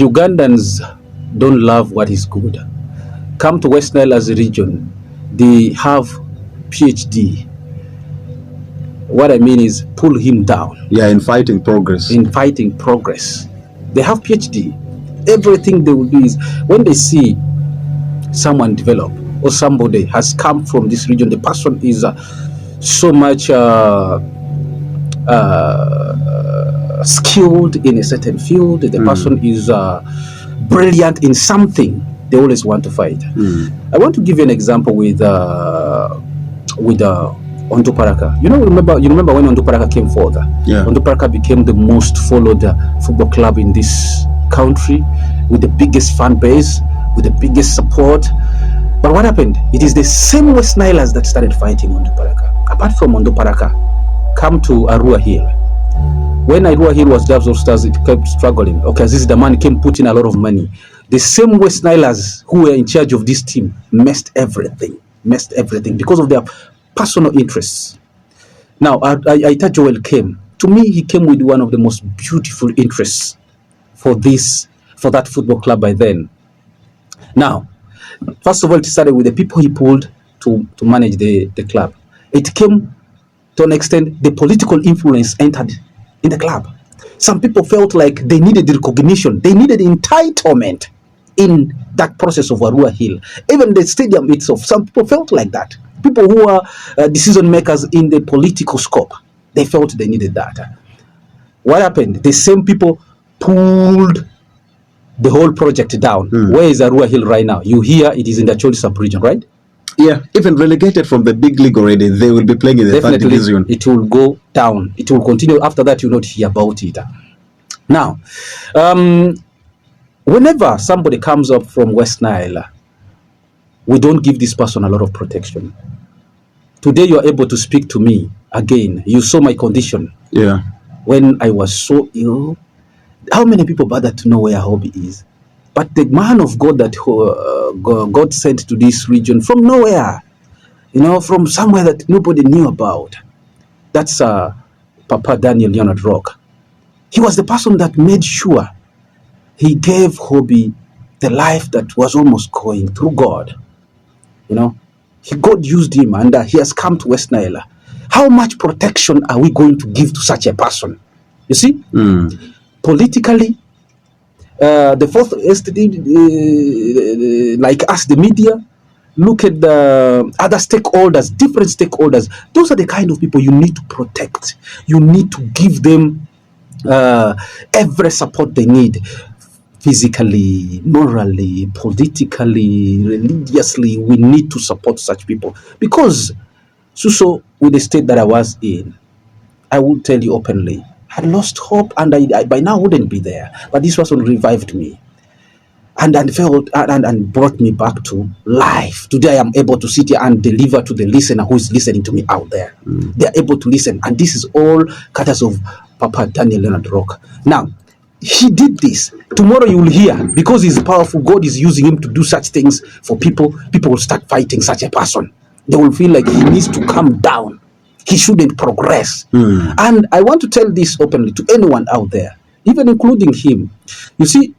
Ugandans don't love what is good. Come to West Nile as a region, they have PhD. What I mean is pull him down. Yeah, in fighting progress. In fighting progress. They have PhD. Everything they will do is when they see someone develop or somebody has come from this region, the person is so much skilled in a certain field, the person is brilliant in something, they always want to fight. I want to give you an example with Onduparaka. You remember when Onduparaka came forth? Yeah. Onduparaka became the most followed football club in this country, with the biggest fan base, with the biggest support. But what happened? It is the same West Nilers that started fighting Onduparaka. Apart from Onduparaka, come to Arua Hill. When Arua Hill was Dubs All Stars, it kept struggling. Okay, this is the man came put in a lot of money. The same West Nilers who were in charge of this team messed everything because of their personal interests. Now, Aita Joel came. To me, he came with one of the most beautiful interests for that football club by then. Now, first of all, it started with the people he pulled to manage the club. It came to an extent, the political influence entered in the club. Some people felt like they needed recognition, they needed entitlement in that process of Arua Hill. Even the stadium itself, some people felt like that. People who are decision makers in the political scope, they felt they needed that. What happened? The same people pulled the whole project down. Where is Arua Hill right now? You hear it is in the Acholi sub-region, right? Yeah, even relegated from the big league already, they will be playing in the Definitely, third division. It will go down. It will continue. After that, you will not hear about it. Now, whenever somebody comes up from West Nile, we don't give this person a lot of protection. Today, you are able to speak to me again. You saw my condition. Yeah. When I was so ill, how many people bother to know where Hobby is? But the man of God that God sent to this region from nowhere, from somewhere that nobody knew about, that's Papa Daniel Leonard Rock. He was the person that made sure he gave Hobby the life that was almost going through God. God used him, and he has come to West Nile. How much protection are we going to give to such a person? You see? Politically, the fourth estate, like us, the media, look at the other stakeholders, different stakeholders. Those are the kind of people you need to protect. You need to give them every support they need, physically, morally, politically, religiously. We need to support such people, because Suso, with the state that I was in, I will tell you openly, I lost hope, and I by now wouldn't be there. But this person revived me, and brought me back to life. Today I am able to sit here and deliver to the listener who is listening to me out there. They are able to listen, and this is all courtesy of Papa Daniel Leonard Rock. Now, he did this. Tomorrow you will hear, because he's powerful, God is using him to do such things for people. People will start fighting such a person. They will feel like he needs to come down. He shouldn't progress. And I want to tell this openly to anyone out there, even including him. You see,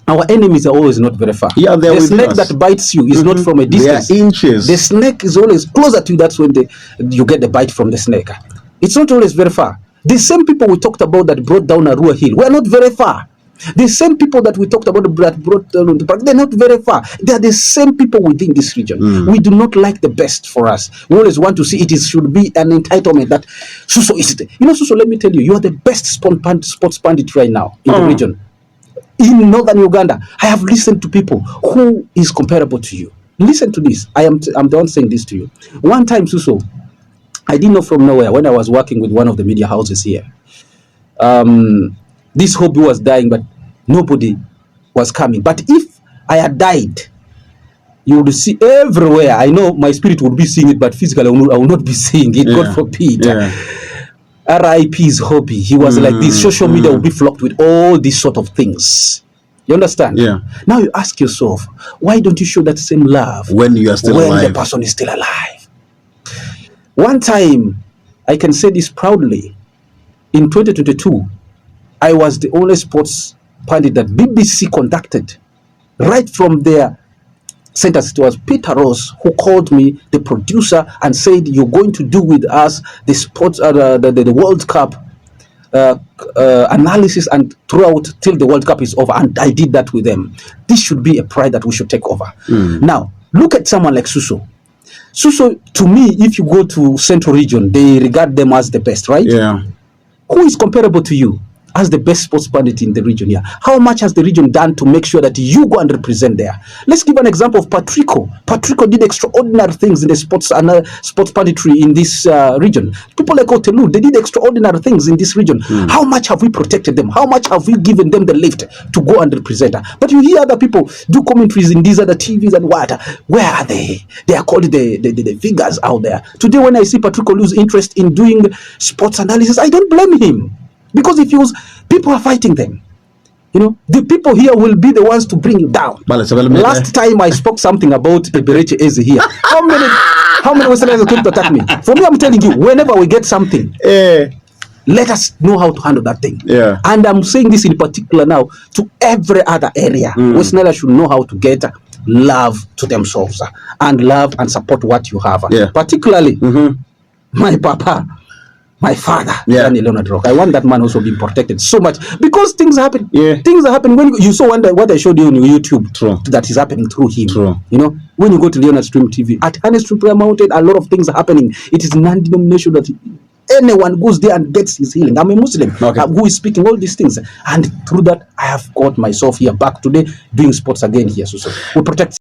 our enemies are always not very far. Yeah, the snake that bites you is not from a distance. They are inches. The snake is always closer to you. That's when you get the bite from the snake. It's not always very far. The same people we talked about that brought down Arua Hill were not very far. The same people that we talked about that brought down the park, they're not very far. They are the same people within this region. We do not like the best for us. We always want to see should be an entitlement that Suso is it. Suso, let me tell you, you are the best sports pundit right now in the region. In northern Uganda, I have listened to people who is comparable to you. Listen to this. I'm the one saying this to you. One time, Suso, I didn't know from nowhere when I was working with one of the media houses here. This Hobby was dying, but nobody was coming. But if I had died, you would see everywhere. I know my spirit would be seeing it, but physically I will not be seeing it. God forbid. RIP's Hobby. He was like this. Social media will be flocked with all these sort of things. You understand? Yeah. Now you ask yourself, why don't you show that same love when you are still alive? When the person is still alive. One time, I can say this proudly, in 2022, I was the only sports pandit that BBC conducted right from their centers. It was Peter Ross who called me, the producer, and said, "You're going to do with us the sports, the World Cup analysis and throughout till the World Cup is over." And I did that with them. This should be a pride that we should take over. Now, look at someone like Suso. Suso, to me, if you go to Central Region, they regard them as the best, right? Yeah. Who is comparable to you as the best sports pundit in the region here? How much has the region done to make sure that you go and represent there? Let's give an example of Patrico. Patrico did extraordinary things in the sports punditry in this region. People like Otelu, they did extraordinary things in this region. How much have we protected them? How much have we given them the lift to go and represent? But you hear other people do commentaries in these other TVs and what? Where are they? They are called the figures out there. Today, when I see Patrico lose interest in doing sports analysis, I don't blame him. Because if people are fighting them. You know, the people here will be the ones to bring you down. Last time I spoke something about Eberechi Eze here. How many Westerners came to attack me? For me, I'm telling you, whenever we get something, let us know how to handle that thing. Yeah. And I'm saying this in particular now to every other area. Westerners should know how to get love to themselves and love and support what you have. Yeah. Particularly my papa. My father, Danny Leonard Rock. I want that man also being protected so much because things happen. Yeah. Things are happening. When you saw what I showed you on YouTube, True. that is happening through him. True. You know, when you go to Leonard Stream TV, at Honey Stream Prayer Mountain, a lot of things are happening. It is non-denominational that anyone goes there and gets his healing. I'm a Muslim who is speaking all these things. And through that, I have got myself here back today doing sports again here. So we protect.